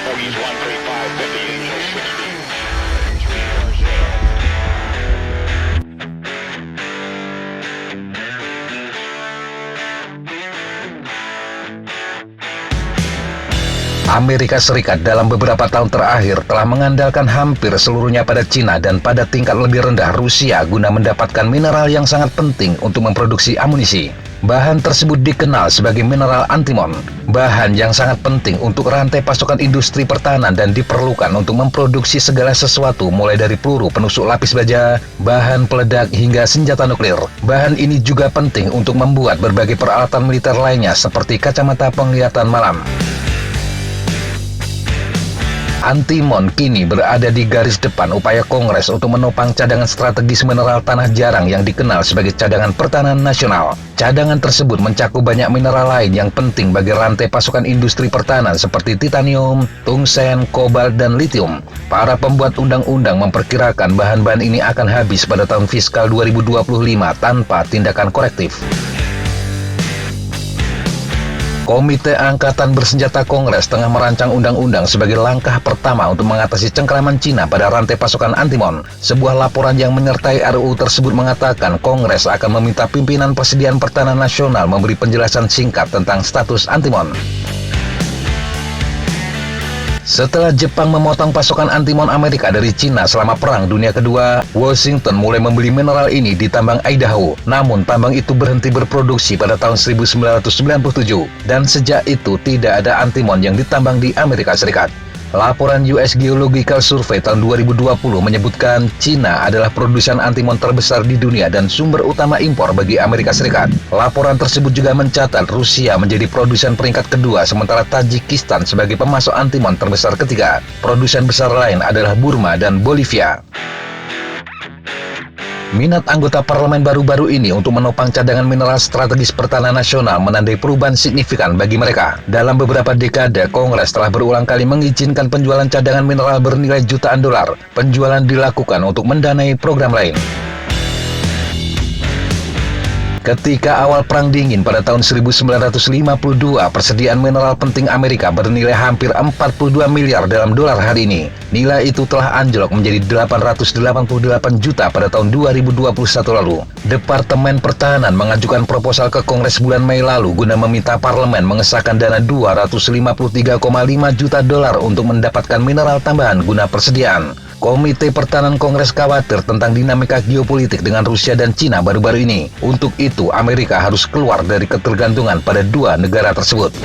Bogies 135, 50, Angel 60. Amerika Serikat dalam beberapa tahun terakhir telah mengandalkan hampir seluruhnya pada Cina dan pada tingkat lebih rendah Rusia guna mendapatkan mineral yang sangat penting untuk memproduksi amunisi. Bahan tersebut dikenal sebagai mineral antimon, bahan yang sangat penting untuk rantai pasokan industri pertahanan dan diperlukan untuk memproduksi segala sesuatu mulai dari peluru penusuk lapis baja, bahan peledak hingga senjata nuklir. Bahan ini juga penting untuk membuat berbagai peralatan militer lainnya seperti kacamata penglihatan malam. Antimon kini berada di garis depan upaya Kongres untuk menopang cadangan strategis mineral tanah jarang yang dikenal sebagai cadangan pertahanan nasional. Cadangan tersebut mencakup banyak mineral lain yang penting bagi rantai pasokan industri pertahanan seperti titanium, tungsten, kobalt, dan litium. Para pembuat undang-undang memperkirakan bahan-bahan ini akan habis pada tahun fiskal 2025 tanpa tindakan korektif. Komite Angkatan Bersenjata Kongres tengah merancang undang-undang sebagai langkah pertama untuk mengatasi cengkraman Cina pada rantai pasokan antimon. Sebuah laporan yang menyertai RUU tersebut mengatakan Kongres akan meminta pimpinan Persediaan Pertahanan Nasional memberi penjelasan singkat tentang status antimon. Setelah Jepang memotong pasokan antimon Amerika dari Cina selama Perang Dunia Kedua, Washington mulai membeli mineral ini di tambang Idaho. Namun tambang itu berhenti berproduksi pada tahun 1997 dan sejak itu tidak ada antimon yang ditambang di Amerika Serikat. Laporan US Geological Survey tahun 2020 menyebutkan Cina adalah produsen antimon terbesar di dunia dan sumber utama impor bagi Amerika Serikat. Laporan tersebut juga mencatat Rusia menjadi produsen peringkat kedua sementara Tajikistan sebagai pemasok antimon terbesar ketiga. Produsen besar lain adalah Burma dan Bolivia. Minat anggota parlemen baru-baru ini untuk menopang cadangan mineral strategis pertahanan nasional menandai perubahan signifikan bagi mereka. Dalam beberapa dekade, Kongres telah berulang kali mengizinkan penjualan cadangan mineral bernilai jutaan dolar. Penjualan dilakukan untuk mendanai program lain. Ketika awal Perang Dingin pada tahun 1952, persediaan mineral penting Amerika bernilai hampir 42 miliar dalam dolar hari ini. Nilai itu telah anjlok menjadi 888 juta pada tahun 2021 lalu. Departemen Pertahanan mengajukan proposal ke Kongres bulan Mei lalu guna meminta parlemen mengesahkan dana 253,5 juta dolar untuk mendapatkan mineral tambahan guna persediaan. Komite Pertahanan Kongres khawatir tentang dinamika geopolitik dengan Rusia dan Cina baru-baru ini. Untuk itu, Amerika harus keluar dari ketergantungan pada dua negara tersebut.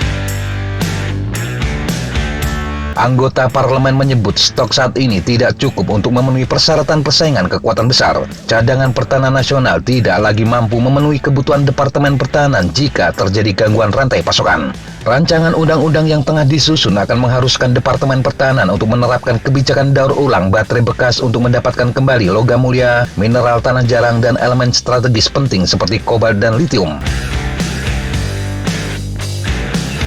Anggota parlemen menyebut stok saat ini tidak cukup untuk memenuhi persyaratan persaingan kekuatan besar. Cadangan pertahanan nasional tidak lagi mampu memenuhi kebutuhan Departemen Pertahanan jika terjadi gangguan rantai pasokan. Rancangan undang-undang yang tengah disusun akan mengharuskan Departemen Pertahanan untuk menerapkan kebijakan daur ulang baterai bekas untuk mendapatkan kembali logam mulia, mineral tanah jarang, dan elemen strategis penting seperti kobalt dan litium.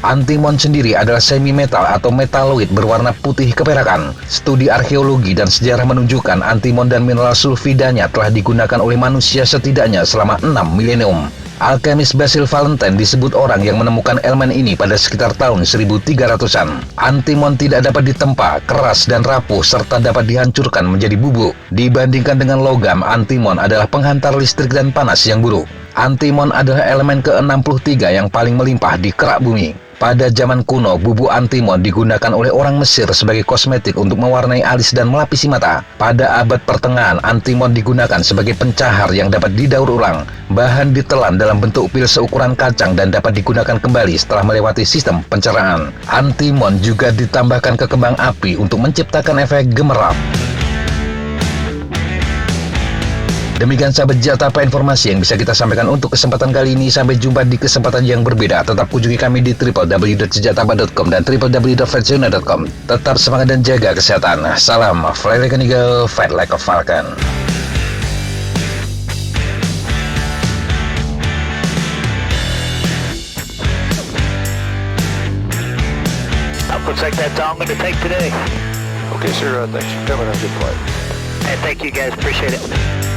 Antimon sendiri adalah semi-metal atau metaloid berwarna putih keperakan. Studi arkeologi dan sejarah menunjukkan antimon dan mineral sulfidanya telah digunakan oleh manusia setidaknya selama 6 milenium. Alkemis Basil Valentine disebut orang yang menemukan elemen ini pada sekitar tahun 1300-an. Antimon tidak dapat ditempa, keras dan rapuh, serta dapat dihancurkan menjadi bubuk. Dibandingkan dengan logam, antimon adalah penghantar listrik dan panas yang buruk. Antimon adalah elemen ke-63 yang paling melimpah di kerak bumi. Pada zaman kuno, bubuk antimon digunakan oleh orang Mesir sebagai kosmetik untuk mewarnai alis dan melapisi mata. Pada abad pertengahan, antimon digunakan sebagai pencahar yang dapat didaur ulang. Bahan ditelan dalam bentuk pil seukuran kacang dan dapat digunakan kembali setelah melewati sistem pencernaan. Antimon juga ditambahkan ke kembang api untuk menciptakan efek gemerlap. Demikian sahabat Jatapa informasi yang bisa kita sampaikan untuk kesempatan kali ini. Sampai jumpa di kesempatan yang berbeda. Tetap kunjungi kami di www.sejatapa.com dan www.fredjuna.com. Tetap semangat dan jaga kesehatan. Salam fly like an eagle, fight like a falcon. Looks like that's all I'm going to take today. Okay, sir. Thanks for coming on. Good flight. And thank you guys. Appreciate it.